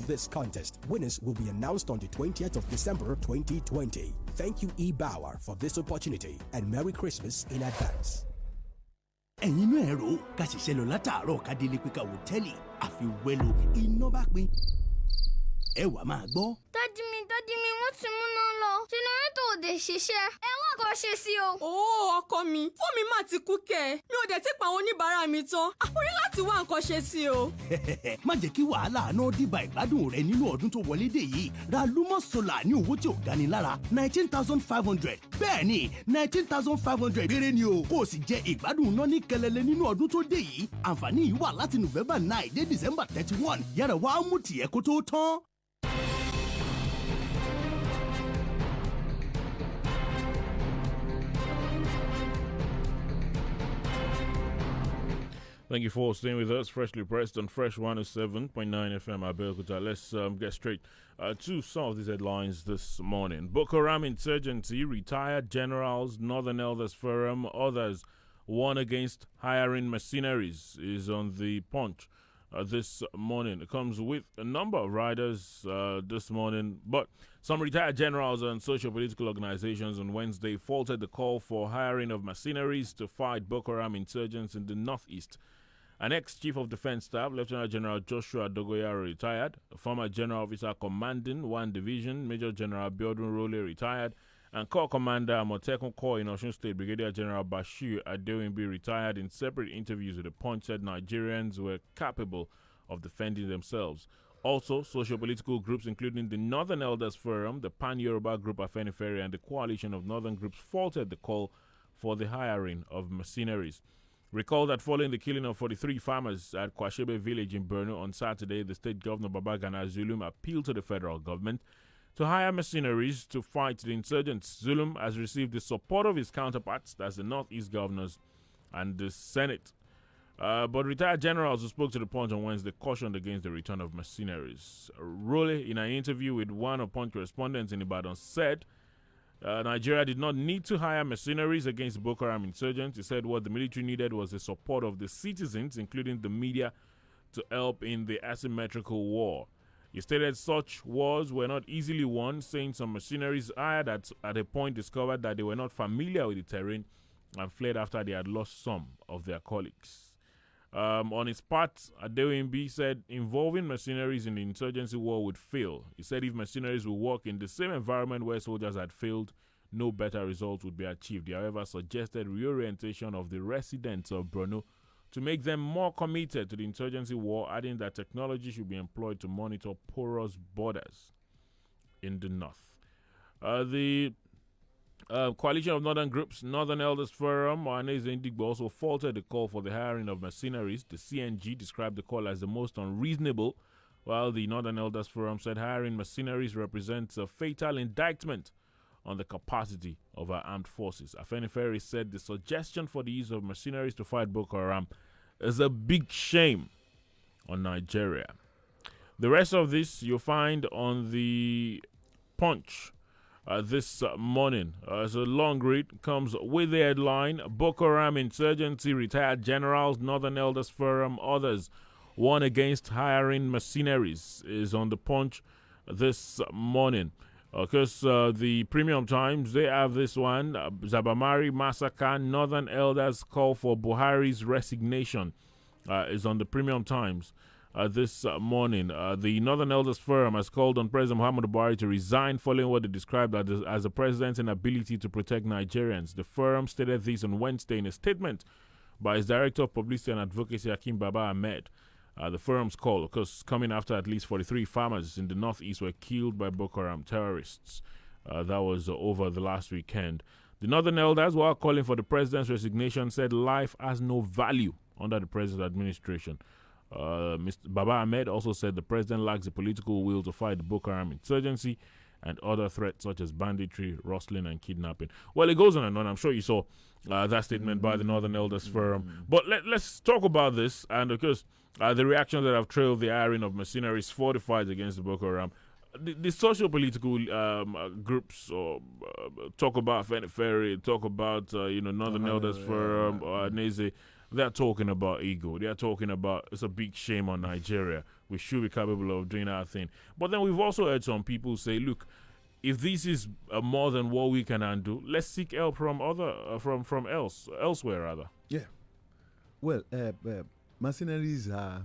This contest, winners will be announced on the 20th of December 2020. Thank you, eBauer, for this opportunity, and Merry Christmas in advance. ẹ̀yin inú ẹ̀rọ ká ṣiṣẹ́ lọ látàárọ̀ ká délé pé ká wò tẹ́lẹ̀ àfi wẹ́lò iná bá pín ẹ wá máa gbọ́. Dádì mi, wọ́n ti múná lọ. Jẹnẹrétọ̀ ò dé ṣiṣẹ́. Ẹ wá nǹkan ṣe sí o. Ọkọ mi, fóònù mi máa ti kú kẹ̀. Mi ò dẹ̀ tí pa àwọn oníbàárà mi tán. A ní láti wá nǹkan ṣe sí o. Má jẹ́ kí wàhálà náà dìbà ìgbádùn rẹ nínú ọdún tó wọlé dé yìí. Ra Lumos Solar ní owó tí ò gani lára 19,500. Bẹ́ẹ̀ni 19,500 péré ni o. Kó o sì jẹ ìgbádùn náà ní kẹlẹlẹ nínú ọdún tó dé yìí. Àǹfààní yìí wà láti November 9 dé December 31. Yára wá mú tiẹ̀ kó tó tán. Thank you for staying with us. Freshly pressed on Fresh 107.9 FM Abeokuta. Let's get straight to some of these headlines this morning. Boko Haram insurgency, retired generals, Northern Elders Forum, others warn against hiring mercenaries is on the Punch this morning. It comes with a number of riders this morning, but some retired generals and socio-political organizations on Wednesday faulted the call for hiring of mercenaries to fight Boko Haram insurgents in the northeast. An ex-chief of defense staff, Lieutenant General Joshua Dogoyaro, retired. A former general officer commanding 1 division, Major General Biodun Role, retired. And Corps Commander Amotekun Corps in Osun State, Brigadier General Bashir Adewinbi, retired. In separate interviews with the Punch, said Nigerians were capable of defending themselves. Also, socio-political groups including the Northern Elders Forum, the Pan-Yoruba Group Afenifere, and the Coalition of Northern Groups faulted the call for the hiring of mercenaries. Recall that following the killing of 43 farmers at Kwashebe village in Borno on Saturday, the state governor Babagana Zulum appealed to the federal government to hire mercenaries to fight the insurgents. Zulum has received the support of his counterparts, that's the Northeast governors and the Senate. But retired generals who spoke to the Punch on Wednesday cautioned against the return of mercenaries. Role, in an interview with one of Punch correspondents in Ibadan, said Nigeria did not need to hire mercenaries against Boko Haram insurgents. He said what the military needed was the support of the citizens, including the media, to help in the asymmetrical war. He stated such wars were not easily won, saying some mercenaries hired at a point discovered that they were not familiar with the terrain and fled after they had lost some of their colleagues. On his part, Adewinbi said involving mercenaries in the insurgency war would fail. He said if mercenaries would work in the same environment where soldiers had failed, no better results would be achieved. He, however, suggested reorientation of the residents of Borno to make them more committed to the insurgency war, adding that technology should be employed to monitor porous borders in the north. The Coalition of Northern Groups, Northern Elders Forum, Ohaneze Ndigbo also faulted the call for the hiring of mercenaries. The CNG described the call as the most unreasonable, while the Northern Elders Forum said hiring mercenaries represents a fatal indictment on the capacity of our armed forces. Afenifere said the suggestion for the use of mercenaries to fight Boko Haram is a big shame on Nigeria. The rest of this you'll find on the Punch this morning. As a long read comes with the headline, Boko Haram insurgency, retired generals, Northern Elders Forum, others warn against hiring mercenaries, is on the Punch this morning. Because the Premium Times, they have this one, Zabamari massacre, Northern Elders call for Buhari's resignation, is on the Premium Times. This morning, the Northern Elders Forum has called on President Muhammadu Buhari to resign following what they described as the president's inability to protect Nigerians. The forum stated this on Wednesday in a statement by its Director of Publicity and Advocacy, Hakim Baba Ahmed. The forum's call, of course, coming after at least 43 farmers in the northeast were killed by Boko Haram terrorists. That was over the last weekend. The Northern Elders, while calling for the president's resignation, said life has no value under the president's administration. Mr. Baba Ahmed also said the president lacks the political will to fight the Boko Haram insurgency and other threats such as banditry, rustling, and kidnapping. Well, it goes on and on. I'm sure you saw that statement by the Northern Elders Forum. But let's talk about this, and of course, the reactions that have trailed the hiring of mercenaries fortified against the Boko Haram. The socio-political groups talk about Afenifere, talk about Northern Elders Forum, Neze, They're talking about ego. They're talking about it's a big shame on Nigeria. We should be capable of doing our thing. But then we've also heard some people say, look, if this is more than what we can handle, let's seek help from elsewhere rather. Yeah. Well, mercenaries are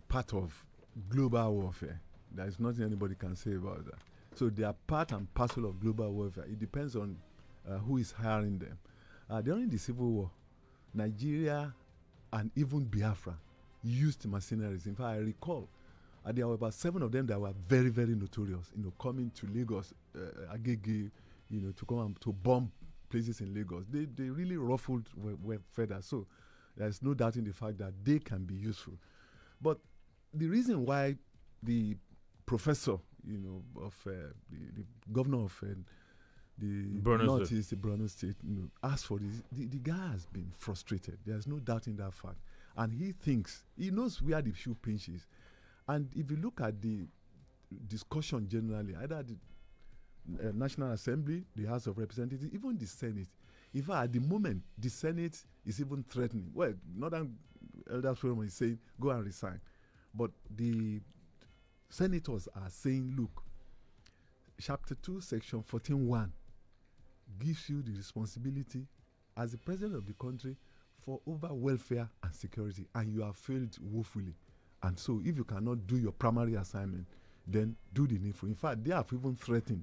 part of global warfare. There is nothing anybody can say about that. So they are part and parcel of global warfare. It depends on who is hiring them. During the Civil War, Nigeria and even Biafra used mercenaries. In fact, I recall there were about 7 of them that were very, very notorious. Coming to Lagos, Agege, to come and to bomb places in Lagos. They really ruffled feathers. So there's no doubt in the fact that they can be useful. But the reason why the professor, of the governor of the Northeast, the Borno State, asked for this, the guy has been frustrated. There's no doubt in that fact. And he knows where the shoe pinches. And if you look at the discussion generally, either the National Assembly, the House of Representatives, even the Senate, in fact, at the moment, the Senate is even threatening. Well, Northern Elders Forum is saying, go and resign. But the senators are saying, look, Chapter 2, Section 14.1 gives you the responsibility as the president of the country for over welfare and security, and you have failed woefully. And so if you cannot do your primary assignment, then do the needful. In fact, they have even threatened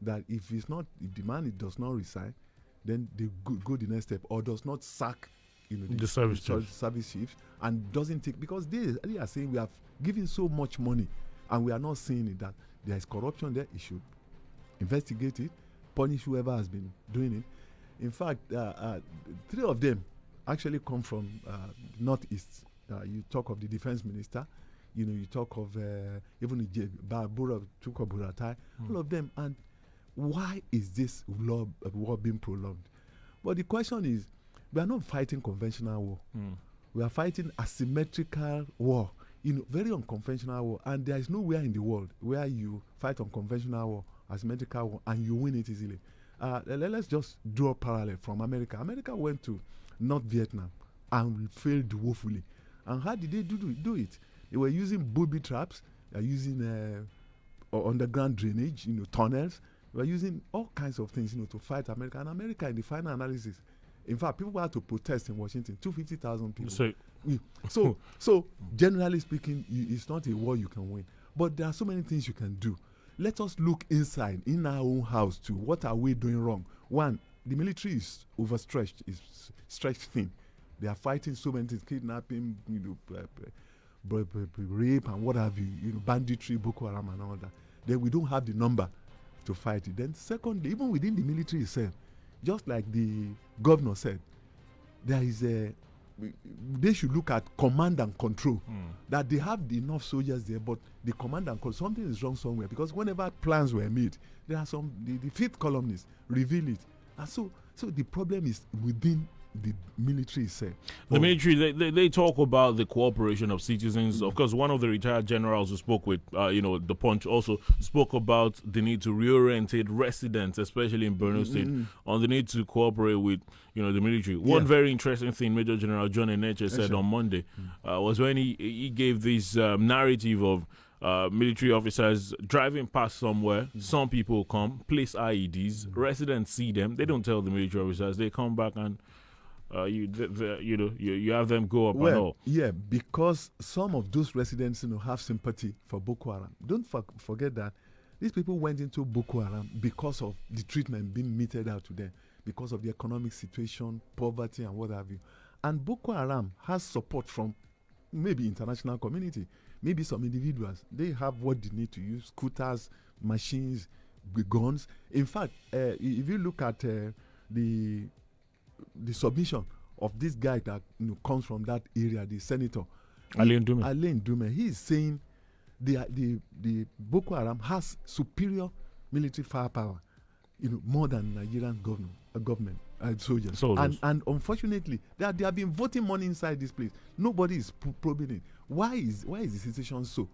that if the man does not resign, then they go the next step, or does not sack the service chiefs, and doesn't take, because they are saying we have given so much money and we are not seeing it, that there is corruption there. It should investigate it, punish whoever has been doing it. In fact, 3 of them actually come from Northeast. You talk of the defense minister, you talk of even the Buratai, all of them. And why is this war being prolonged? But the question is, we are not fighting conventional war. We are fighting asymmetrical war, very unconventional war. And there is nowhere in the world where you fight unconventional war, asymmetrical war, and you win it easily. Let's just draw a parallel from America. America went to North Vietnam and failed woefully. And how did they do it? They were using booby traps, using underground drainage, tunnels. They were using all kinds of things, to fight America. And America, in the final analysis, in fact, people had to protest in Washington, 250,000 people. So generally speaking, it's not a war you can win. But there are so many things you can do. Let us look inside, in our own house too. What are we doing wrong? One, the military is overstretched, is stretched thin. They are fighting so many things, kidnapping, rape and what have you, banditry, Boko Haram and all that. Then we don't have the number to fight it. Then secondly, even within the military itself, just like the governor said, there is they should look at command and control. That they have enough soldiers there, but the command and control, something is wrong somewhere. Because whenever plans were made, there are some, the fifth columnists reveal it. And so the problem is within the military itself. The military, they talk about the cooperation of citizens. Of course, one of the retired generals who spoke with, the Punch also spoke about the need to reorientate residents, especially in Borno State, on the need to cooperate with, the military. One very interesting thing Major General John Eneche said on Monday was when he gave this narrative of military officers driving past somewhere. Some people come, place IEDs, residents see them. They don't tell the military officers. They come back and you have them go up and all. Yeah, because some of those residents have sympathy for Boko Haram. Don't forget that these people went into Boko Haram because of the treatment being meted out to them, because of the economic situation, poverty and what have you. And Boko Haram has support from maybe international community, maybe some individuals. They have what they need to use: scooters, machines, guns. In fact, if you look at the submission of this guy that comes from that area, the senator Alain Dume, he is saying the Boko Haram has superior military firepower, more than Nigerian government soldiers. And unfortunately, they have been voting money inside this place. Nobody is probing it. Why is the situation so?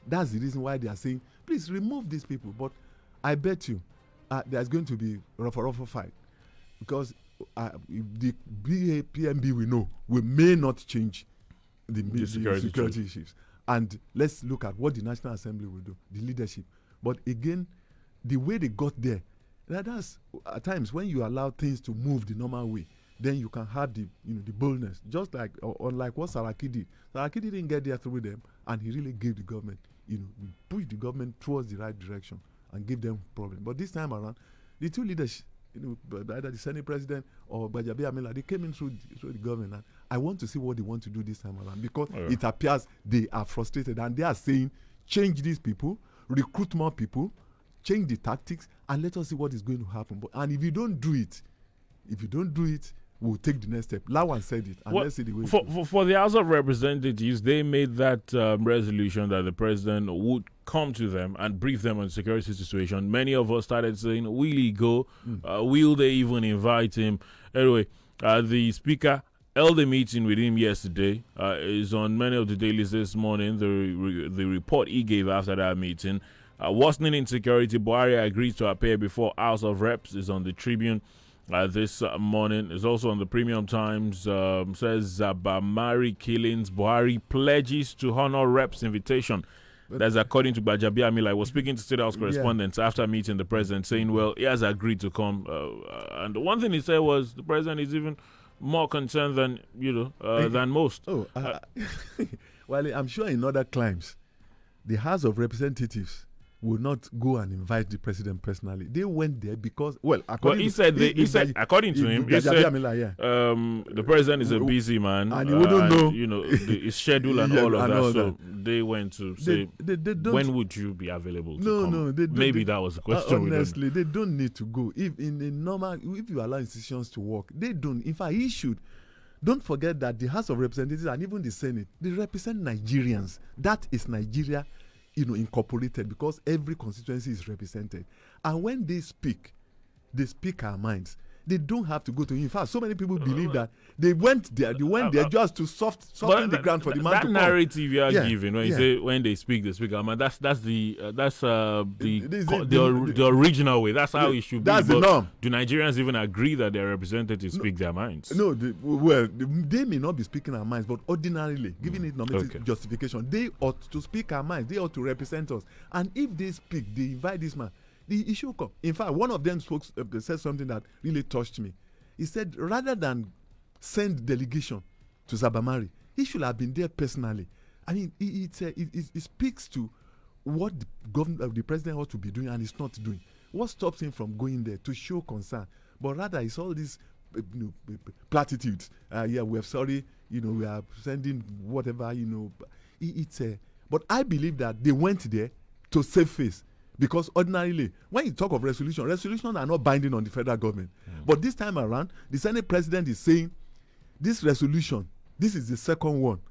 That's the reason why they are saying, please remove these people. But I bet you there's going to be a rough fight, because the PMB we know we may not change the security issues. And let's look at what the National Assembly will do, the leadership. But again, the way they got there, that's at times when you allow things to move the normal way, then you can have the boldness. Just like unlike what Saraki did. Saraki didn't get there through them, and he really gave the government, pushed the government towards the right direction and gave them problem. But this time around, the two leaders, either the Senate President or Bajabi Amila, they came in through the government. And I want to see what they want to do this time around, because it appears they are frustrated and they are saying, change these people, recruit more people, change the tactics, and let us see what is going to happen. And if you don't do it, we'll take the next step. Lawan said it, and let's see the way. For the House of Representatives, they made that resolution that the president would come to them and brief them on the security situation. Many of us started saying, will he go? Will they even invite him? Anyway, the speaker held a meeting with him yesterday. Is on many of the dailies this morning. The report he gave after that meeting. Worsening insecurity, Buhari agrees to appear before House of Reps, is on the Tribune this morning. Is also on the Premium Times. Says Zabamari killings, Buhari pledges to honor Reps' invitation. That's according to Bajabi Amila. I was speaking to State House correspondents after meeting the president, saying, well, he has agreed to come. And the one thing he said was the president is even more concerned than, than most. Well, I'm sure in other climes, the House of Representatives will not go and invite the president personally. They went there because, according he said, the president is a busy man, and he wouldn't know, his schedule and all of that. So they went to say, when would you be available to come? Maybe that was the question. Honestly, they don't need to go. If you allow institutions to work, they don't. In fact, he should. Don't forget that the House of Representatives and even the Senate, they represent Nigerians. That is Nigeria, incorporated, because every constituency is represented. And when they speak our minds. They don't have to go to him. In fact, so many people believe that they went there just to soften the ground for the man to come. That narrative you are giving when you say when they speak our mind, that's the original way. That's how it should be. That's the norm. Do Nigerians even agree that their representatives speak their minds? No, they may not be speaking our minds, but ordinarily, giving it normative justification, they ought to speak our minds. They ought to represent us. And if they speak, they invite this man, the issue come. In fact, one of them said something that really touched me. He said, rather than send delegation to Zabamari, he should have been there personally. I mean, it speaks to what the president ought to be doing, and he's not doing. What stops him from going there to show concern? But rather, it's all these platitudes. We're sorry. We are sending whatever. But I believe that they went there to save face. Because ordinarily, when you talk of resolutions are not binding on the federal government. But this time around, the Senate president is saying, this resolution, this is the second one.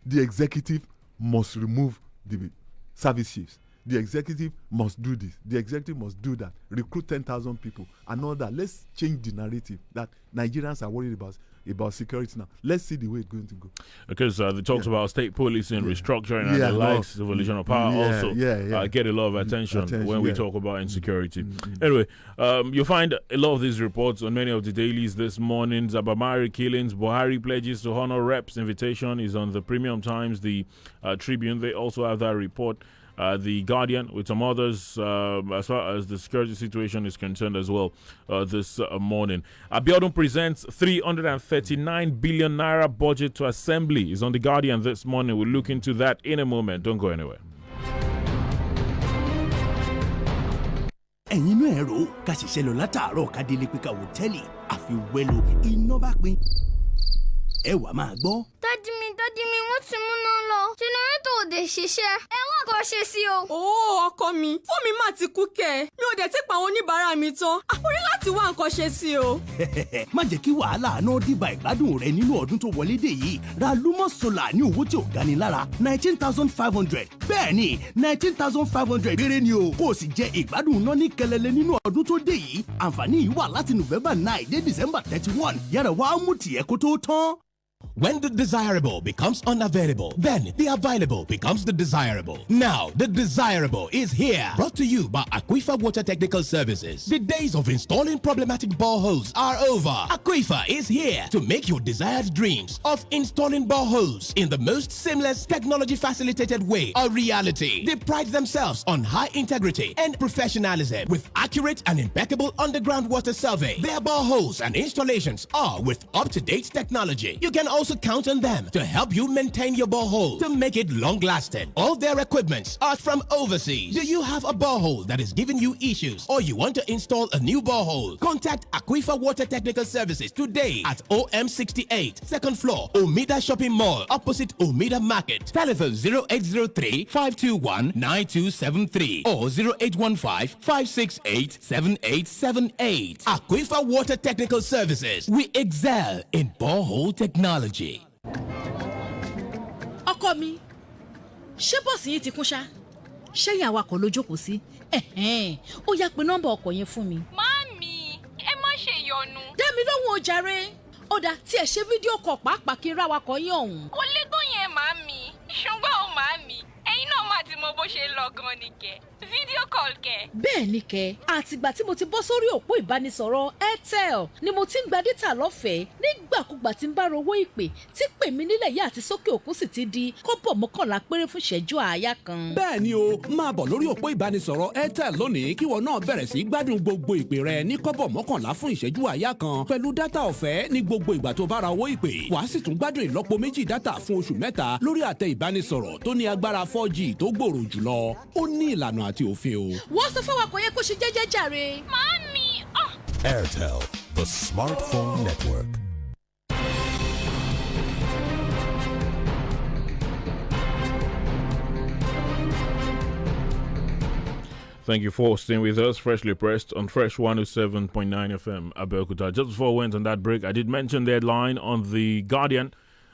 The executive must remove the service chiefs. The executive must do this. The executive must do that. Recruit 10,000 people and all that. Let's change the narrative that Nigerians are worried about security now. Let's see the way it's going to go. Because they talked about state policing, restructuring, and the likes, evolution of power also get a lot of attention when we talk about insecurity. Anyway, you'll find a lot of these reports on many of the dailies this morning. Zabamari killings, Buhari pledges to honor Reps' invitation is on the Premium Times, the Tribune. They also have that report. The Guardian, with some others, as far as the security situation is concerned as well, this morning. Abiodun presents 339 billion naira budget to Assembly is on the Guardian this morning. We'll look into that in a moment. Don't go anywhere. ẹ̀yin náà ẹ̀rọ ká ṣiṣẹ́ lọ látàárọ̀ ká délé pé ká wò tẹ́lẹ̀ àfi wẹ́lò iná bá pín ẹ wà máa gbọ́. Dádì mi wọ́n ti múná lọ. Jẹnẹrétọ̀ ò dé ṣiṣẹ́. Ẹ wá nǹkan ṣe sí o. Ọkọ mi, fóònù mi máa ti kú kẹ̀. Mi ò dẹ̀ tí pa àwọn oníbàárà mi tán. A ní láti wá nǹkan ṣe sí o. Má jẹ́ kí wàhálà náà dìbà ìgbádùn rẹ nínú ọdún tó wọlé dé yìí. Ra Lumos Solar ní owó tí ò gani lára 19,500. Bẹ́ẹ̀ni 19,500 péré ni o. Kó o sì jẹ ìgbádùn náà ní kẹlẹlẹ nínú ọdún tó dé yìí. Àǹfààní yìí wà láti November 9 dé December 31. Yára wá mú tiẹ̀ kó tó tán. When the desirable becomes unavailable, then the available becomes the desirable. Now, the desirable is here. Brought to you by Aquifer Water Technical Services. The days of installing problematic boreholes are over. Aquifer is here to make your desired dreams of installing boreholes in the most seamless, technology-facilitated way a reality. They pride themselves on high integrity and professionalism with accurate and impeccable underground water survey. Their boreholes and installations are with up-to-date technology. You can also count on them to help you maintain your borehole to make it long-lasting. All their equipments are from overseas. Do you have a borehole that is giving you issues or you want to install a new borehole? Contact Aquifer Water Technical Services today at OM68, second floor, Omida Shopping Mall, opposite Omida Market. Telephone 0803-521-9273 or 0815-568-7878. Aquifer Water Technical Services. We excel in borehole technology. Ọkọ mi, ṣé bọ́ọ̀sì yìí ti kún ṣá? Ṣé ìyá awakọ̀ ló jókòó sí? Ó yá pé nọ́mbà ọkọ̀ yẹn fún mi. Màámi, ẹ má ṣe yọnu. Dá mi lóhùn o jàre. Ó dá tí ẹ ṣe fídíò kọ̀ pàápàá kí n ra awakọ̀ yín ọ̀hún. Kò lè tó yẹn màámi. Ṣùgbọ́n o màámi, ẹ̀yin náà má ti mọ bó ṣe lọ gan ni kẹ̀. Fídíò call kẹ̀. Bẹ́ẹ̀ ni kẹ́, àtìgbà tí mo ti bọ́ sórí òpó ìbánisọ̀rọ̀ Airtel ni mo ti ń gba dátà lọ́fẹ̀ẹ́ nígbàkúgbà tí ń bá rówó ìpè tí pè mí nílẹ̀ yá àti sókè òkun sì ti di kọ́bọ̀ mọ́kànlá péré fún ìṣẹ́jú àáyá kan. Bẹ́ẹ̀ ni o, máa bọ̀ lórí òpó ìbánisọ̀rọ̀ Airtel lónìí kí wọn náà bẹ̀rẹ̀ sí gbádùn gbogbo ìpè rẹ ní kọ́bọ̀ mọ́kànlá fún ìṣẹ́jú àáyá kan pẹ̀lú dátà ọ̀fẹ́ ní gbogbo ìgbà tó bá ra owó ìpè. Wàá sì tún gbádùn ìlọ́po méjì dátà fún oṣù mẹ́ta lórí àtẹ ìbánisọ̀rọ̀ tó ní agbára 4G tó gbòòrò jùlọ. Ó ní ìlànà àti òfin o. Wọ́n sọ fún awakọ̀ yẹn kó ṣe jẹ́jẹ́ jàre. Màámi, Airtel, the smartphone network. Thank you for staying with us. Freshly pressed on Fresh 107.9 FM, Abeokuta. Just before I went on that break, I did mention the headline on The Guardian.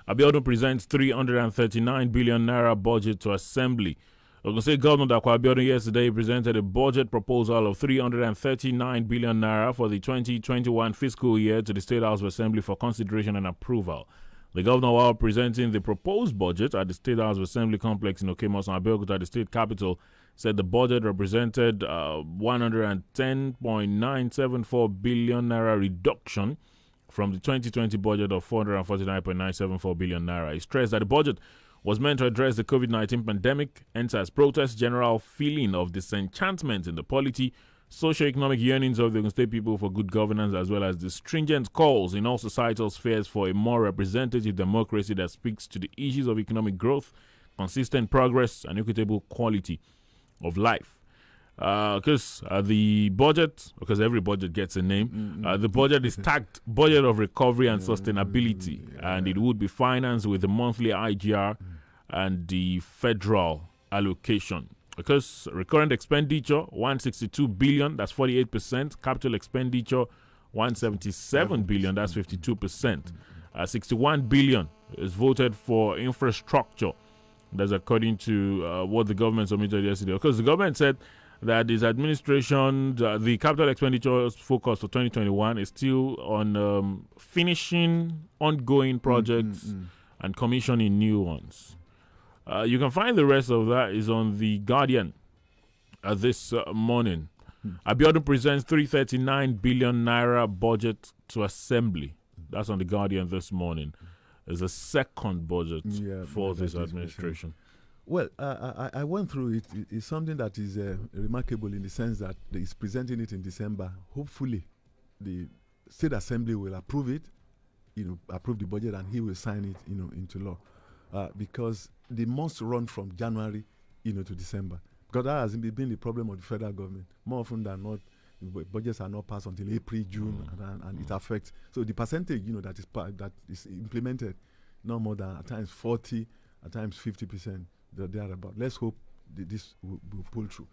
Abiodun presents 339 billion naira budget to Assembly. Ogun State Governor Dakwa Abiodun yesterday presented a budget proposal of 339 billion naira for the 2021 fiscal year to the State House of Assembly for consideration and approval. The governor, while presenting the proposed budget at the State House of Assembly complex in Okemos and Abeokuta, the state capital, said the budget represented 110.974 billion naira reduction from the 2020 budget of 449.974 billion naira. He stressed that the budget was meant to address the COVID-19 pandemic, hence as protest, general feeling of disenchantment in the polity, socio-economic yearnings of the Ogun State people for good governance, as well as the stringent calls in all societal spheres for a more representative democracy that speaks to the issues of economic growth, consistent progress, and equitable quality of life. Because the budget, because every budget gets a name, the budget is tagged Budget of Recovery and Sustainability, and it would be financed with the monthly IGR and the federal allocation. Because recurrent expenditure 162 billion, that's 48%. Capital expenditure 177 billion, that's 52%. 61 billion is voted for infrastructure. That's according to what the government submitted yesterday. Because the government said that its administration, the capital expenditure focus for 2021 is still on finishing ongoing projects and commissioning new ones. You can find the rest of that is on The Guardian this morning. Abiodun presents 339 billion naira budget to Assembly. That's on The Guardian this morning. It's the second budget for this administration. Well, I went through it. It's something that is remarkable in the sense that he's presenting it in December. Hopefully, the State Assembly will approve it, approve the budget, and he will sign it, into law. Because they must run from January, to December. Because that has been the problem of the federal government. More often than not, budgets are not passed until April, June, and it affects. So the percentage, that is implemented, no more than at times 40, at times 50%. Thereabout. Let's hope this will pull through.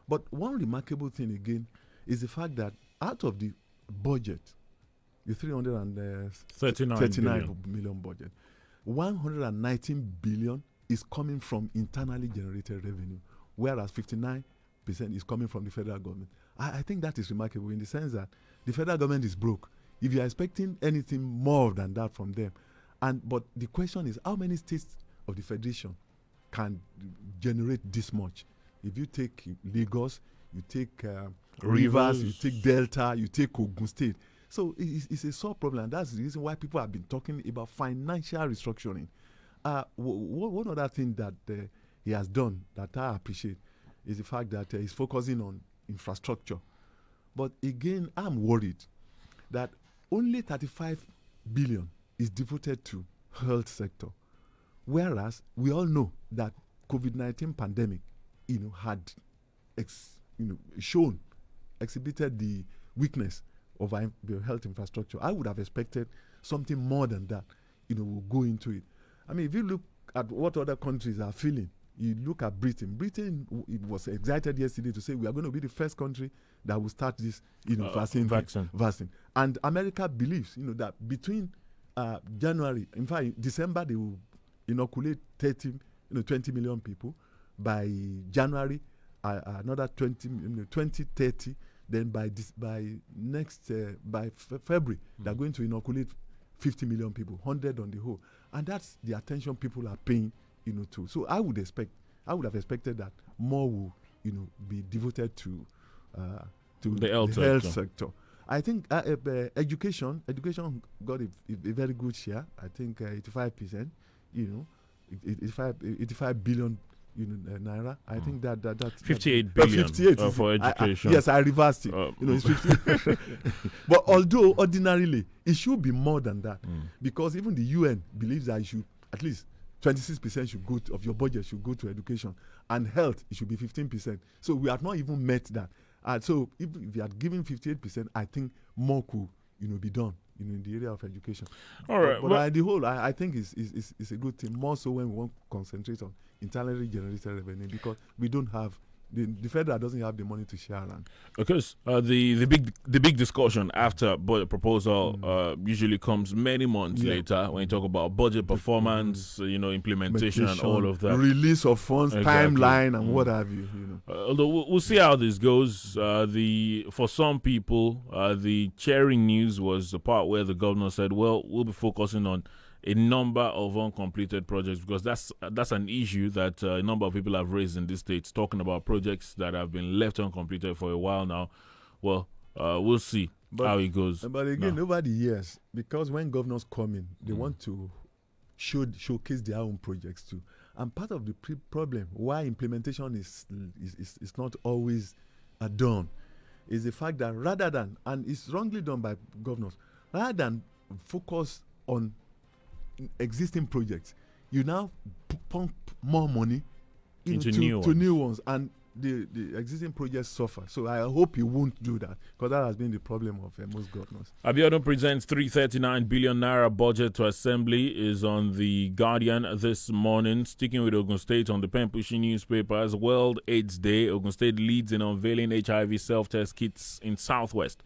But one remarkable thing again is the fact that out of the budget, the 339 million budget, 119 billion is coming from internally generated revenue, whereas 59% is coming from the federal government. I think that is remarkable in the sense that the federal government is broke. If you are expecting anything more than that from them, But the question is, how many states of the federation can generate this much? If you take Lagos, you take Rivers, you take Delta, you take Ogun State. So it's a sore problem, and that's the reason why people have been talking about financial restructuring. One other thing that he has done that I appreciate is the fact that he's focusing on infrastructure. But again, I'm worried that only 35 billion is devoted to health sector, whereas we all know that COVID-19 pandemic, had exhibited the weakness of our health infrastructure. I would have expected something more than that, will go into it. I mean, if you look at what other countries are feeling, you look at Britain. Britain, it was excited yesterday to say we are going to be the first country that will start this, vaccine. And America believes, that between January, in fact, December, they will inoculate 20 million people. By January, another 20, 30. Then by February, they're going to inoculate 50 million people, 100 on the whole, and that's the attention people are paying, to. So I would have expected that more will, be devoted to the health sector. I think education got a very good share. I think 85%. 85 billion. Naira. I think that's 58 billion 58 for education. Yes, I reversed it. It's 50. But although ordinarily it should be more than that, because even the UN believes that at least 26% should go of your budget should go to education, and health it should be 15%. So we have not even met that. So if we are giving 58%, I think more could be done. In the area of education. All right. But the whole, I think it's a good thing, more so when we want to concentrate on internally generated revenue, because we don't have, the federal doesn't have the money to share around. Because the big discussion after budget proposal usually comes many months later when you talk about budget performance, implementation and all of that. Release of funds, timeline and what have you. Although we'll see how this goes. For some people, the cheering news was the part where the governor said, well, we'll be focusing on a number of uncompleted projects, because that's an issue that a number of people have raised in this state, talking about projects that have been left uncompleted for a while now. Well, we'll see how it goes. But again, over the years, because when governors come in, they want to showcase their own projects too. And part of the problem why implementation is not always done is the fact that rather than, and it's wrongly done by governors, rather than focus on existing projects, you now pump more money into new ones, and the existing projects suffer. So I hope you won't do that, because that has been the problem of most governors. Abiodun presents 339 billion naira budget to assembly is on the Guardian this morning. Sticking with Ogun State, on the pen pushing newspapers, World AIDS Day, Ogun State leads in unveiling HIV self-test kits in Southwest.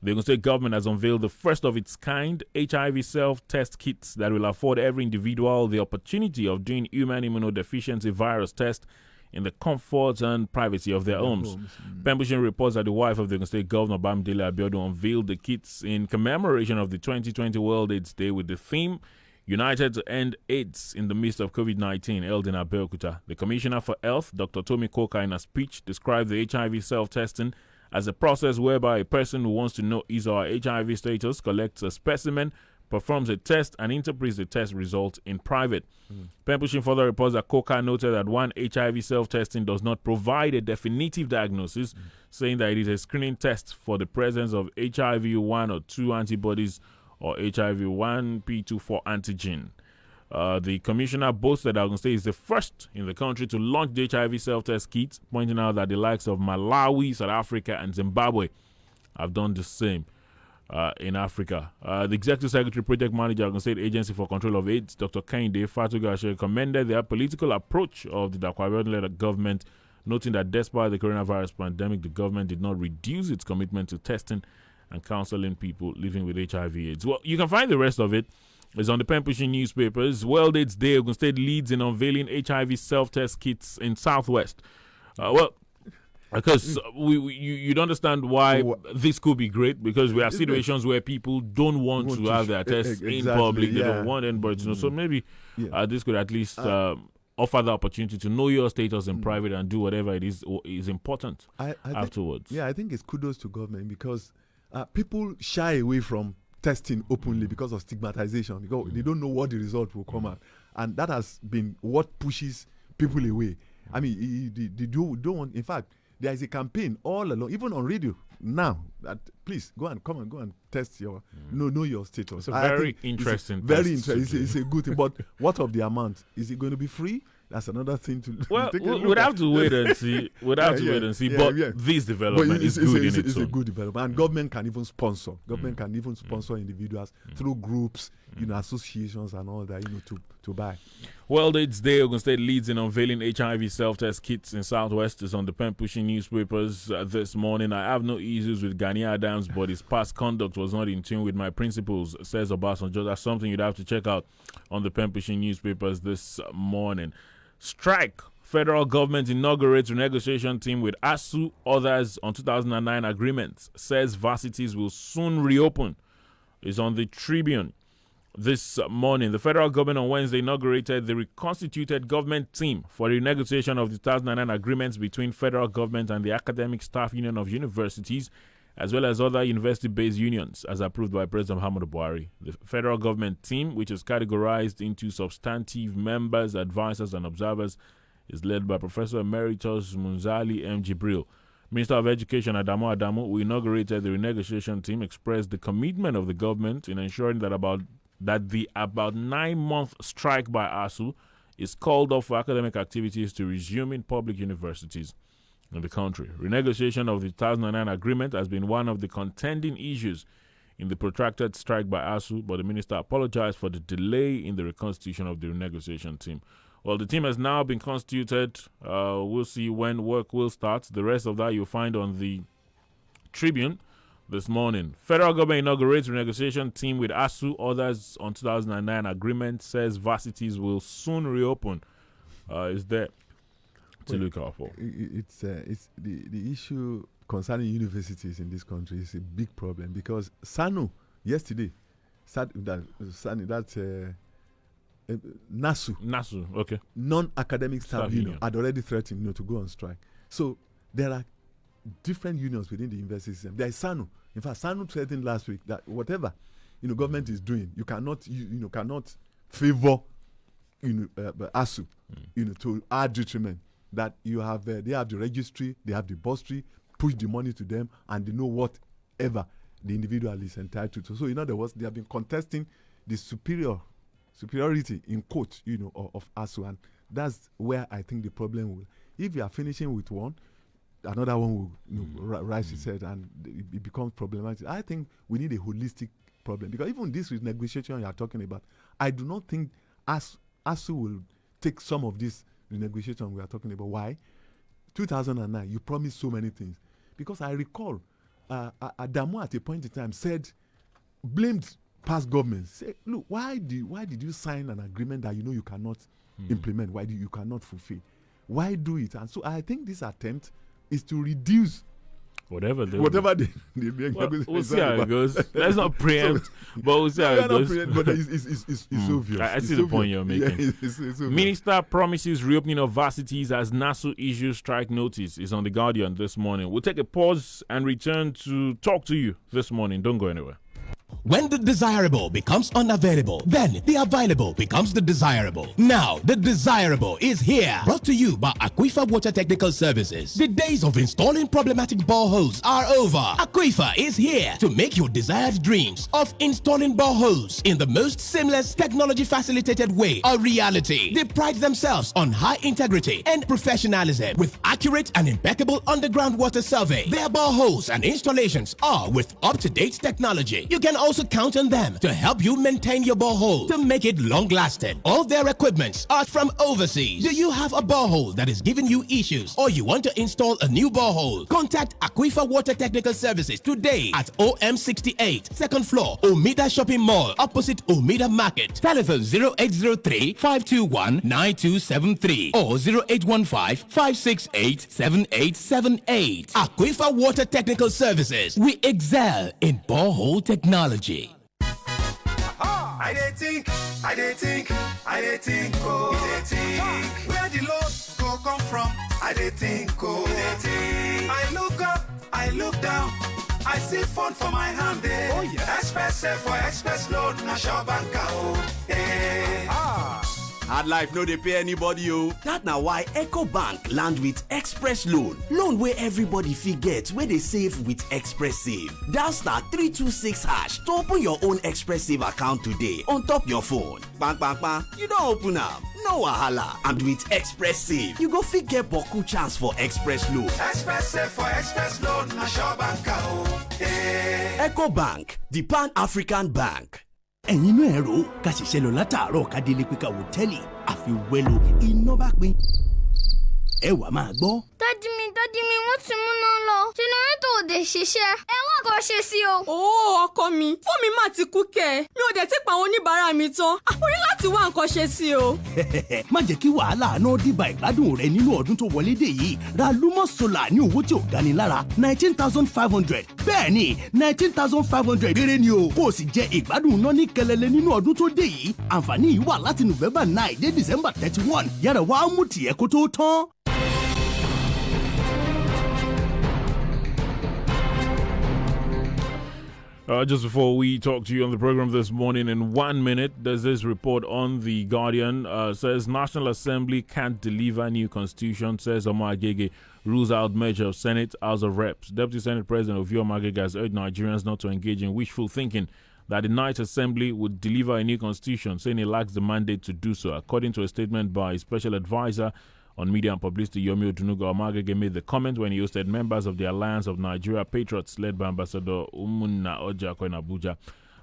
The Ogun State government has unveiled the first of its kind HIV self-test kits that will afford every individual the opportunity of doing human immunodeficiency virus test in the comfort and privacy of their homes. Pembushing reports that the wife of the Ogun State Governor, Bamidele Abiodun, unveiled the kits in commemoration of the 2020 World AIDS Day with the theme United to End AIDS in the Midst of COVID-19, held in Abeokuta. The Commissioner for Health, Dr. Tomi Koka, in a speech described the HIV self-testing as a process whereby a person who wants to know his or her HIV status collects a specimen, performs a test, and interprets the test result in private. Pembushing further reports that Koka noted that one, HIV self-testing does not provide a definitive diagnosis, saying that it is a screening test for the presence of HIV-1 or 2 antibodies or HIV-1 P24 antigen. The commissioner boasted that Ogun State is the first in the country to launch the HIV self-test kit, pointing out that the likes of Malawi, South Africa, and Zimbabwe have done the same in Africa. The Executive Secretary, Project Manager, Ogun State Agency for Control of AIDS, Dr. Kehinde Fatugashe, commended the political approach of the Dapo Abiodun-led government, noting that despite the coronavirus pandemic, the government did not reduce its commitment to testing and counseling people living with HIV/AIDS. Well, you can find the rest of it. It's on the pen pushing newspapers. World AIDS Day, Ogun State leads in unveiling HIV self-test kits in Southwest. Because you'd understand why this could be great, because we have situations where people don't want to have their tests in public. They don't want anybody to know. So maybe this could at least offer the opportunity to know your status in private and do whatever it is important afterwards. I think it's kudos to government, because people shy away from testing openly because of stigmatization, because they don't know what the result will come out. And that has been what pushes people away. I mean, they don't want, in fact, there is a campaign all along, even on radio now, that please go and test your know your status. It's a very interesting. Very interesting. It's a good thing. But what of the amount? Is it going to be free? That's another thing to take a look we'd have to wait and see. We'd have to wait and see. But this development is good in itself. It's a good development. And government can even sponsor. Government can even sponsor individuals through groups, associations and all that, to buy. Well, it's day. Ogun State leads in unveiling HIV self-test kits in Southwest. Is on the pen pushing newspapers this morning. I have no issues with Gani Adams, but his past conduct was not in tune with my principles, says Obasanjo. That's something you'd have to check out on the pen pushing newspapers this morning. Strike. Federal government inaugurates renegotiation team with ASU, others on 2009 agreements. Says varsities will soon reopen. Is on the Tribune this morning. The federal government on Wednesday inaugurated the reconstituted government team for the renegotiation of the 2009 agreements between federal government and the Academic Staff Union of Universities, as well as other university-based unions, as approved by President Muhammadu Buhari. The federal government team, which is categorized into substantive members, advisors, and observers, is led by Professor Emeritus Munzali M. Jibril. Minister of Education Adamu Adamu, who inaugurated the renegotiation team, expressed the commitment of the government in ensuring that the about 9-month strike by ASU is called off for academic activities to resume in public universities in the country. Renegotiation of the 2009 agreement has been one of the contending issues in the protracted strike by ASU, but the minister apologized for the delay in the reconstitution of the renegotiation team. Well, the team has now been constituted. We'll see when work will start. The rest of that you'll find on the Tribune this morning. Federal government inaugurates renegotiation team with ASU, others on 2009 agreement, says varsities will soon reopen. Is there to look out for? It's the issue concerning universities in this country is a big problem, because SANU yesterday, NASU, okay, non-academic staff union, had already threatened to go on strike. So there are different unions within the university system. There is SANU. In fact, SANU threatened last week that whatever government is doing, you cannot cannot favor ASU to our detriment. That you have they have the registry, they have the bursary, push the money to them, and they know whatever the individual is entitled to. So in other words, they have been contesting the superiority in quote of ASU, and that's where I think the problem will. If you are finishing with one, another one will rise its head, and it becomes problematic. I think we need a holistic problem, because even this negotiation you are talking about, I do not think ASU will take some of this renegotiation we are talking about. Why? 2009, you promised so many things. Because I recall Adamu at a point in time blamed past governments. Say, look, why did you sign an agreement that you cannot implement? Why do you cannot fulfill? Why do it? And so I think this attempt is to reduce whatever they make. Well, we'll see how it goes. Let's not preempt, but we'll see how it goes. But it's obvious. I see the point you're making. Yeah, it's Minister promises reopening of varsities as NASU issues strike notice, is on The Guardian this morning. We'll take a pause and return to talk to you this morning. Don't go anywhere. When the desirable becomes unavailable, then the available becomes the desirable. Now, the desirable is here. Brought to you by Aquifer Water Technical Services. The days of installing problematic boreholes are over. Aquifer is here to make your desired dreams of installing boreholes in the most seamless, technology-facilitated way a reality. They pride themselves on high integrity and professionalism with accurate and impeccable underground water survey. Their boreholes and installations are with up-to-date technology. You can also also count on them to help you maintain your borehole to make it long-lasting. All their equipment are from overseas. Do you have a borehole that is giving you issues or you want to install a new borehole? Contact Aquifer Water Technical Services today at OM 68, second floor, Omida Shopping Mall, opposite Omida Market. Telephone 0803-521-9273 or 0815-568-7878. Aquifer Water Technical Services. We excel in borehole technology. I think, where the Lord go come from. I think, I look up, I look down, I see phone for my hand. Oh yeah. Express for express load, na shop bank Hard life no dey pay anybody That na why EcoBank land with Express Loan. Loan where everybody fit get, where they save with Express Save. Dial *326# to open your own Express Save account today on top your phone. Bang bang bang, you don't open am. No wahala. And with Express Save, you go fit get boku chance for Express Loan. Express Save for express load, na shop bank EcoBank, the Pan-African Bank. ẹ̀yin inú ẹ̀rọ ká ṣiṣẹ́ lọ látàárọ̀ ká délé pé ká wò tẹ́lẹ̀ àfi wẹ́lò iná bá pín. ẹ wà máa gbọ́. dádì mi wọ́n ti múná lọ jẹnẹrétọ̀ ò dé ṣiṣẹ́ ẹ wá kó ṣe sí o. ó ọkọ mi fún mi má ti kú kẹ mi ò dẹ̀ ti pa àwọn oníbàárà mi tán àforí láti wá nǹkan ṣe sí o. má jẹ́ kí wàhálà náà dìbà ìgbádùn rẹ nínú ọdún tó wọlé dé yìí ra Lumos Solar ní owó tí ò gani lára 19,500 bẹ́ẹ̀ ni 19,500 péré ni o kó o sì jẹ ìgbádùn náà ní kẹlẹlẹ nínú ọdún tó dé yìí àǹfààní yìí wà láti November 9 dé December 31 yára wá mú tiẹ̀ kó tó tán. Just before we talk to you on the program this morning, in 1 minute, there's this report on The Guardian. Says National Assembly can't deliver new constitution, says Omar Agege, rules out measure of Senate, House of Reps. Deputy Senate President Ovio Magega has urged Nigerians not to engage in wishful thinking that the Ninth Assembly would deliver a new constitution, saying it lacks the mandate to do so. According to a statement by Special Advisor on Media and Publicity, Yomi Odunuga, Omagege made the comment when he hosted members of the Alliance of Nigeria Patriots led by Ambassador Umunna Ojako in Abuja.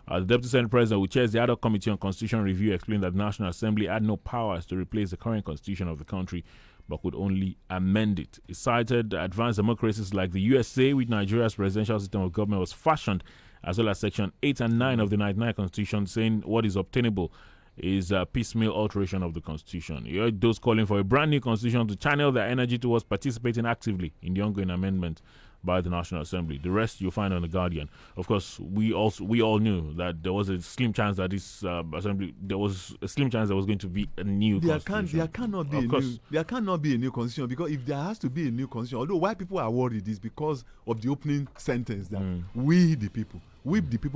The Deputy Senate President, who chairs the ad hoc committee on constitutional review, explained that the National Assembly had no powers to replace the current constitution of the country, but could only amend it. He cited advanced democracies like the USA, which Nigeria's presidential system of government was fashioned, as well as Section 8 and 9 of the 99 Constitution, saying what is obtainable is a piecemeal alteration of the Constitution. He urged those calling for a brand new Constitution to channel their energy towards participating actively in the ongoing amendment by the National Assembly. The rest you'll find on The Guardian. Of course, we all knew that there was a slim chance that this assembly, there was a slim chance there was going to be a new constitution. There cannot be a new constitution, because if there has to be a new constitution, although why people are worried is because of the opening sentence that we the people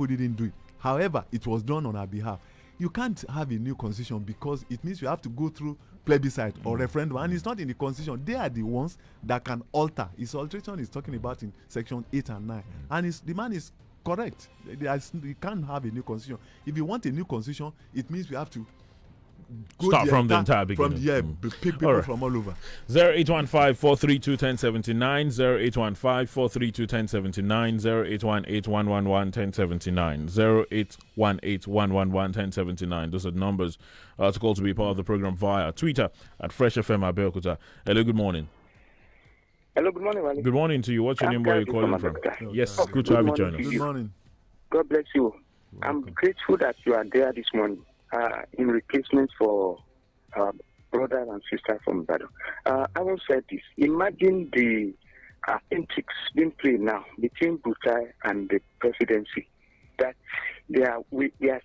didn't do it. However, it was done on our behalf. You can't have a new constitution because it means you have to go through plebiscite or referendum, and it's not in the constitution. They are the ones that can alter. His alteration is talking about in section 8 and 9, and the man is correct. You can't have a new constitution. If you want a new constitution, it means we have to start from the entire beginning. Pick people from all over. 0815-432-1079, 0815-432-1079, 0818-111-1079, 0818-111-1079. Those are the numbers to call to be part of the program via Twitter at Fresh FM Abeokuta. Hello, good morning. Hello, good morning, Wale. Good morning to you. What's your name? Where are you calling from? Yes, good to have you join us. Good morning. God bless you. I'm grateful that you are there this morning. In replacement for brother and sister from Ibadan. I will say this. Imagine the antics being played now between Butai and the presidency, that they are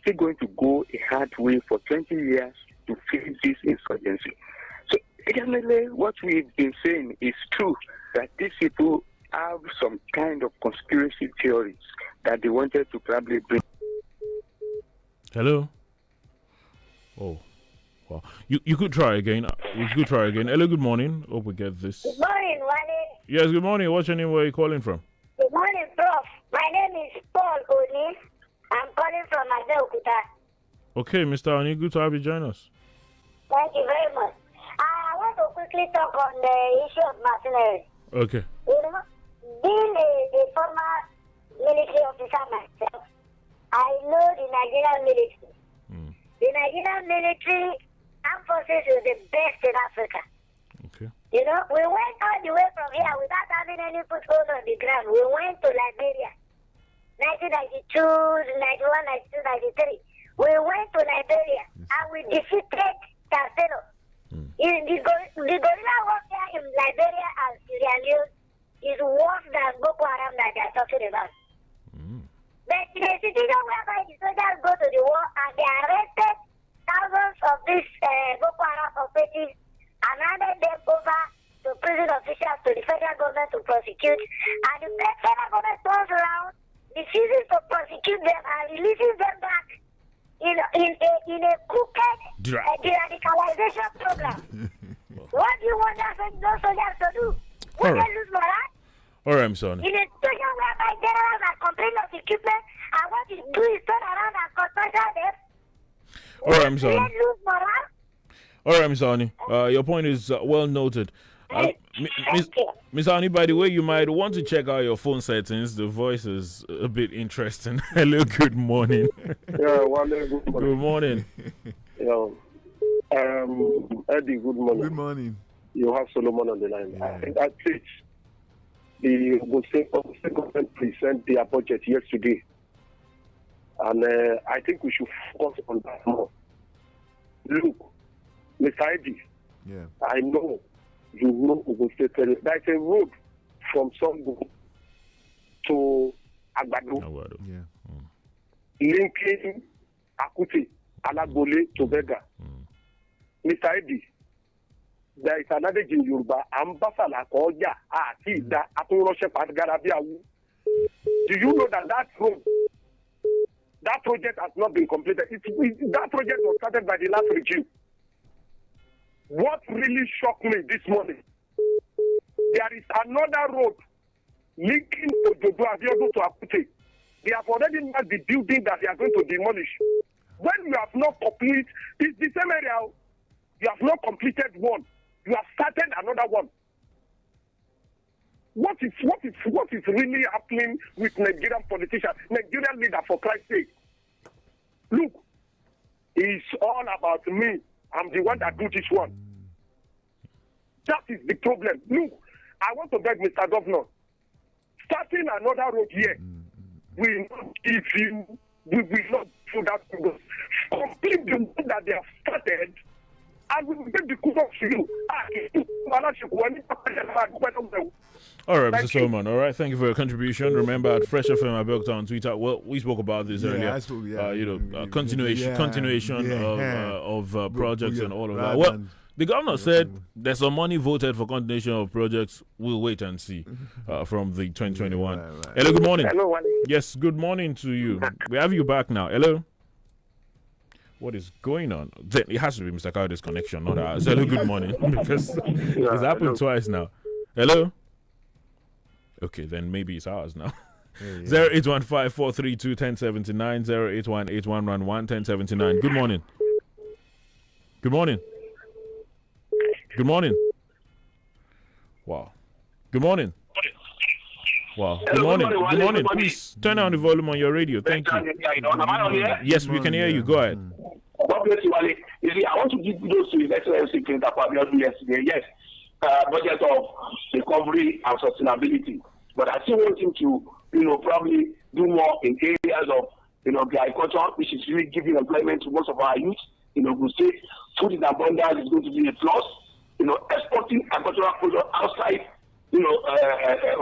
still going to go a hard way for 20 years to face this insurgency. So definitely what we've been saying is true, that these people have some kind of conspiracy theories that they wanted to probably bring. Hello? Oh, wow. You could try again. We could try again. Hello, good morning. Hope we get this. Good morning, Wale. Yes, good morning. What's your name? Where are you calling from? Good morning, Prof. My name is Paul Oni. I'm calling from Abeokuta. Okay, Mr. Oni, good to have you join us. Thank you very much. I want to quickly talk on the issue of mercenaries. Okay. You know, being a former military officer myself, I know the Nigerian military. The Nigerian military armed forces is the best in Africa. Okay. You know, we went all the way from here without having any foothold on the ground. We went to Liberia, 1992, 91, 92, 93. We went to Liberia and we defeated Cancelo. The guerrilla warfare in Liberia and Sierra Leone is worse than Boko Haram that they are talking about. But in a situation whereby the soldiers go to the war and they arrested thousands of these Boko Haram operatives and handed them over to prison officials, to the federal government to prosecute, and the federal government turns around, refuses to prosecute them and releases them back in a crooked de-radicalization program. What do you want those soldiers to do? Will they lose morale? All right, I'm sorry. In a situation whereby generals are complaining of equipment, and what you do is turn around and concentrate them. All right, I'm sorry. Will they lose morale? All right, Ms. Ani. Your point is well noted. Ms. Ani, by the way, you might want to check out your phone settings. The voice is a bit interesting. Hello, good morning. Yeah, Wale, good morning. Good morning. Eddie, good morning. Good morning. You have Solomon on the line. Yeah. I think the Ogun State government present their budget yesterday. And I think we should focus on that more. Look, Mr. Eddie, I know you know Ogun State. There's a road from Songo to Agbado. Linking Akuti, Alagbole to Vega. Mr. Eddie, there is another in Yoruba, Ambasala Koya, Ida, Aturoshe Padgarabiawu. Do you know that road, that project has not been completed? That project was started by the last regime. What really shocked me this morning, there is another road linking Ojodo Abiodo to Akute. They have already made the building that they are going to demolish. When you have not complete, it's the same area. You have not completed one. You have started another one. What is really happening with Nigerian politicians, Nigerian leaders, for Christ's sake? Look, it's all about me. I'm the one that do this one. That is the problem. Look, I want to beg Mr. Governor, starting another road here, we will not give you, we will not do that. Complete the one that they have started, and we will give the kudos to you. All right, Mr. Solomon. All right, thank you for your contribution. Remember, at Fresh FM Abeokuta on Twitter, well, we spoke about this earlier. Continuation of projects and all of that. Well, the governor said there's some money voted for continuation of projects. We'll wait and see from the 2021. Right. Hello, good morning. Hello, Wale. Yes, good morning to you. We have you back now. Hello. What is going on? It has to be Mr. Kaude's connection, not ours. Hello, good morning. Because it's happened twice now. Hello? Okay, then maybe it's ours now. 0815-432-1079, 081-8111-1079. Good morning. Good morning. Good morning. Wow. Good morning. Wow. Good morning. Good morning. Please turn down the volume on your radio. Thank you. Yes, we can hear you. Go ahead. God bless you, Wale. You see, I want to give those to His Excellency Prince Abiodun yesterday. Yes, budget of recovery and sustainability. But I still want him to, probably do more in areas of, the agriculture, which is really giving employment to most of our youth in Ogun State. Food in abundance is going to be a plus. Exporting agricultural products outside,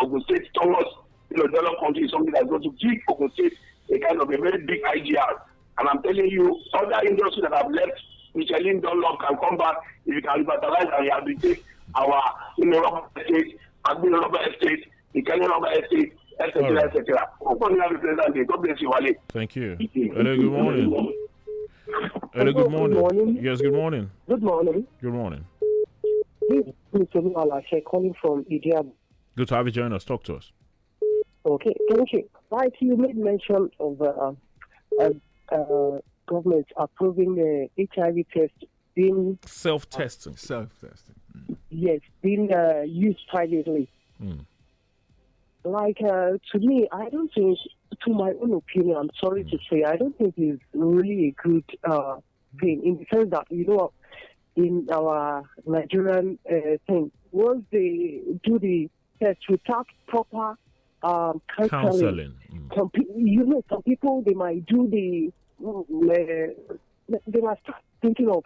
Ogun State towards, developed countries is something that's going to give Ogun State a kind of a very big IGR. And I'm telling you, other industries that have left, Michelin Dunlop can come back if you can revitalize and rehabilitate our, rubber estate, Agbino rubber estate, the Kenyan rubber estate, etc., etc. God bless you, Wale. Thank you. Hello, good morning. Hello, good morning. Yes, good morning. Good morning. Good morning. This is Mr. Alashe calling from Idiab. Good to have you join us. Talk to us. Okay, thank you. Right, you made mention of government approving the HIV test being self-testing. Yes, being used privately. to me, I don't think, to my own opinion, I'm sorry to say, I don't think it's really a good thing in the sense that, in our Nigerian thing, once they do the test without proper counseling. Some people, they might do they might start thinking of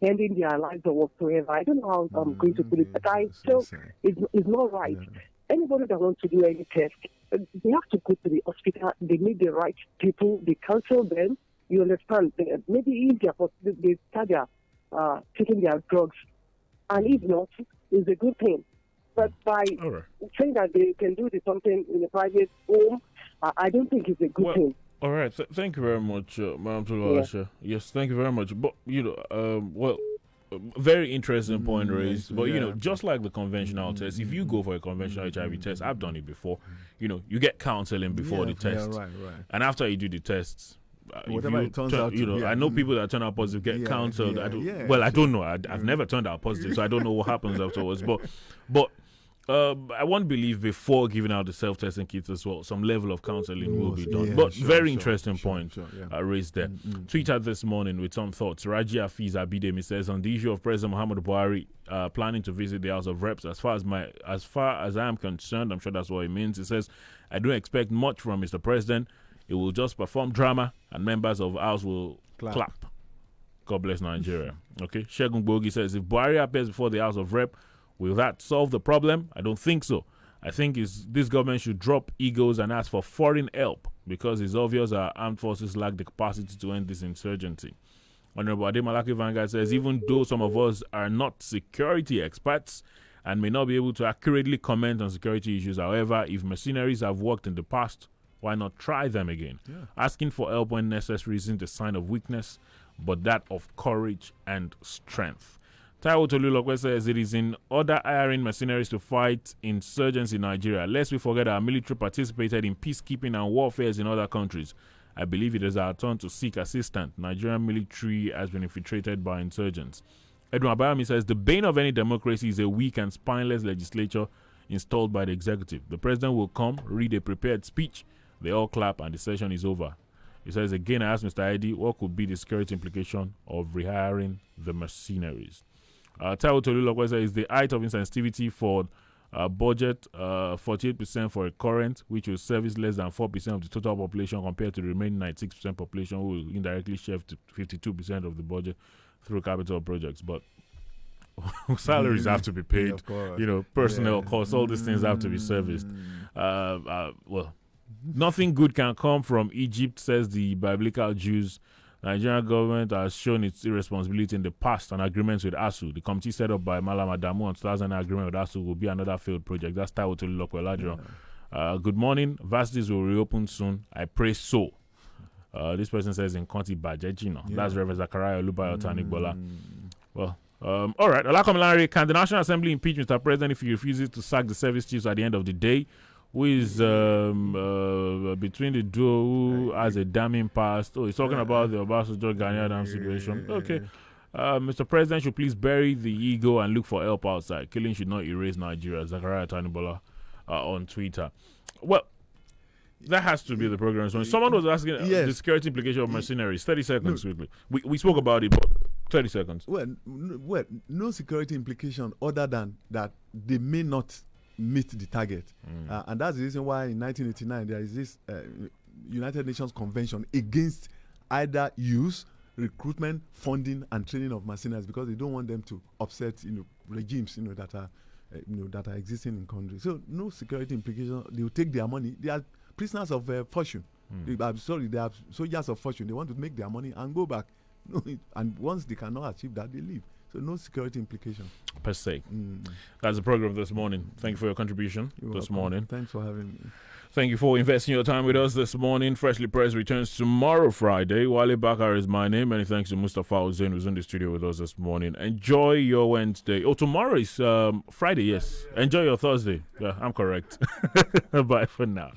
ending their lives or whatsoever. I don't know how I'm going to put it, but I feel it's not right. Anybody that wants to do any test, they have to go to the hospital. They meet the right people. They counsel them. You understand? Maybe if they start taking their drugs, and if not, it's a good thing. But by saying that they can do something in a private home, I don't think it's a good thing. All right. Thank you very much, Madam Tolulashe. Yes, thank you very much. But, very interesting point raised. But, just like the conventional test, if you go for a conventional HIV test, I've done it before, you get counseling before the test. Right. And after you do the tests, whatever it turns out to be, I know people that turn out positive get counseled. I don't know. I've never turned out positive, so I don't know what happens afterwards. But I want to believe before giving out the self-testing kits as well, some level of counseling will be done. But very interesting point raised there. Tweeted this morning with some thoughts. Raji Afiz Abidemi says, on the issue of President Muhammadu Buhari planning to visit the House of Reps, as far as I am concerned, I'm sure that's what it means. It says, I don't expect much from Mr. President. He will just perform drama and members of the House will clap. God bless Nigeria. Okay. Shegun Bogi says, if Buhari appears before the House of Rep, will that solve the problem? I don't think so. I think this government should drop egos and ask for foreign help because it's obvious our armed forces lack the capacity to end this insurgency. Honorable Ademalaki Vanguard says, even though some of us are not security experts and may not be able to accurately comment on security issues, however, if mercenaries have worked in the past, why not try them again? Asking for help when necessary isn't a sign of weakness, but that of courage and strength. Taiwo Tolulokwe says it is in order hiring mercenaries to fight insurgents in Nigeria. Lest we forget our military participated in peacekeeping and warfare in other countries. I believe it is our turn to seek assistance. Nigerian military has been infiltrated by insurgents. Edwin Abayami says the bane of any democracy is a weak and spineless legislature installed by the executive. The president will come, read a prepared speech, they all clap, and the session is over. He says, again, I asked Mr. Eddie, what could be the security implication of rehiring the mercenaries? Taiwo Tolulokwe says the height of insensitivity for budget, 48% for a current, which will service less than 4% of the total population compared to the remaining 96% population who will indirectly share 52% of the budget through capital projects. But salaries have to be paid, personnel costs, all these things have to be serviced. Nothing good can come from Egypt, says the biblical Jews. Nigerian government has shown its irresponsibility in the past on agreements with ASU. The committee set up by Malam Adamu on 2000 agreement with ASU will be another failed project. That's Taiwo Tolulokwe. Good morning. Varsities will reopen soon. I pray so. This person says in Conti Bajejino. That's Reverend Zachariah Olubayo Tanigbola. Well, all right. Olakomilari, can the National Assembly impeach Mr. President if he refuses to sack the service chiefs at the end of the day? Who is between the duo who has a damning past? Oh, he's talking about the Obasanjo Ghanaian situation. Okay. Mr. President should please bury the ego and look for help outside. Killing should not erase Nigeria. Zachariah Tanibola on Twitter. Well, that has to be the program. So someone was asking the security implication of mercenaries. 30 seconds quickly. We spoke about it, but 30 seconds. Well, no security implication other than that they may not meet the target. And that's the reason why in 1989 there is this United Nations Convention against either use, recruitment, funding, and training of mercenaries, because they don't want them to upset regimes that are existing in countries. So no security implication. They will take their money. They are prisoners of fortune. They are soldiers of fortune. They want to make their money and go back. And once they cannot achieve that, they leave. So no security implication per se. That's the program this morning. Thank you for your contribution this morning. Thanks for having me. Thank you for investing your time with us this morning. Freshly Pressed returns tomorrow, Friday. Wale Bakare is my name. Many thanks to Mustafa Hussein, who's in the studio with us this morning. Enjoy your Wednesday. Oh, tomorrow is Friday, yes. Enjoy your Thursday. Yeah, I'm correct. Bye for now.